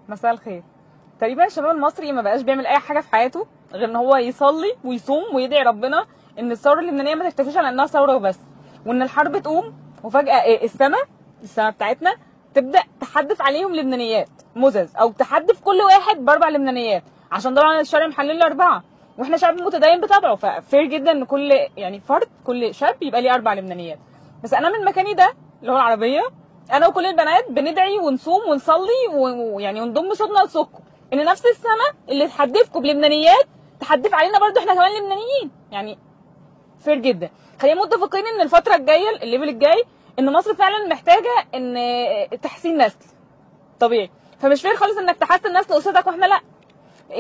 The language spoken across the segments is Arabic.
مساء الخير. تقريبا الشباب المصري ما بقاش بيعمل اي حاجه في حياته غير ان هو يصلي ويصوم ويدعي ربنا ان الثوره اللبنانيه ما تكتفيش على انها ثوره وبس، وان الحرب تقوم وفجاه السماء بتاعتنا تبدا تحدف عليهم لبنانيات مزز، او تحدف كل واحد باربع لبنانيات، عشان طبعا الشرع محلل له اربعه واحنا شعب متدين بطبعه، ففير جدا ان كل فرد كل شاب يبقى ليه 4 لبنانيات. بس انا من مكاني ده اللي هو العربيه، انا وكل البنات بندعي ونصوم ونصلي ويعني ونضم صوتنا لصوتكم ان نفس السما اللي تحدفكم بلبنانيات تحدف علينا برضو احنا كمان لبنانيين. يعني فير جدا. خلينا متفقين ان الفتره الجايه الليفل الجاي ان مصر فعلا محتاجه ان تحسين نسل طبيعي، فمش فير خالص انك تحسن نسل اسرتك واحنا لا.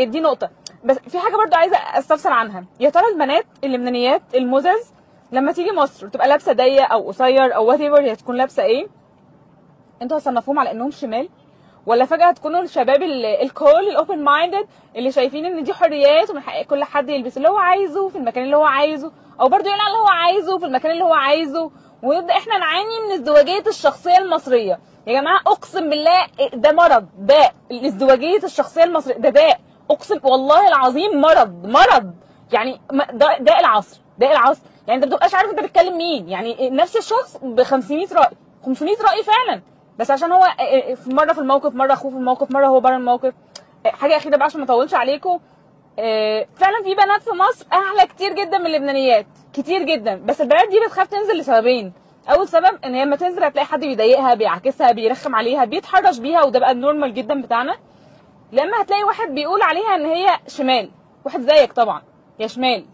دي نقطه. بس في حاجه برضو عايزه استفسر عنها، يا ترى البنات اللبنانيات المزز لما تيجي مصر وتبقى لابسه ضيق او قصير او وات ايفر هي تكون لابسه ايه، انتوا هتصنفوهم على انهم شمال؟ ولا فجاه هتكونوا الشباب الكول الاوبن مايندد اللي شايفين ان دي حريات ومن حق كل حد يلبس اللي هو عايزه في المكان اللي هو عايزه، او برضه يقلع اللي هو عايزه في المكان اللي هو عايزه، ونبدا احنا نعاني من ازدواجيه الشخصيه المصريه؟ يا جماعه اقسم بالله ده مرض، داء. ازدواجيه الشخصيه المصريه ده داء، اقسم والله العظيم مرض. يعني داء العصر، داء العصر. يعني انت ما بتبقاش عارف انت بتتكلم مين، يعني نفس الشخص ب 500 راي، 500 راي فعلا، بس عشان هو مره في الموقف، مره اخوه في الموقف، مره هو بره الموقف. حاجه اخيره بقى عشان ما اطولش عليكم، فعلا في بنات في مصر اعلى كتير جدا من اللبنانيات، كتير جدا، بس البنات دي بتخاف تنزل لسببين. اول سبب ان هي لما تنزل هتلاقي حد بيضايقها، بيعاكسها، بيرخم عليها، بيتحرش بيها، وده بقى النورمال جدا بتاعنا. لما هتلاقي واحد بيقول عليها ان هي شمال، واحد زيك طبعا، يا شمال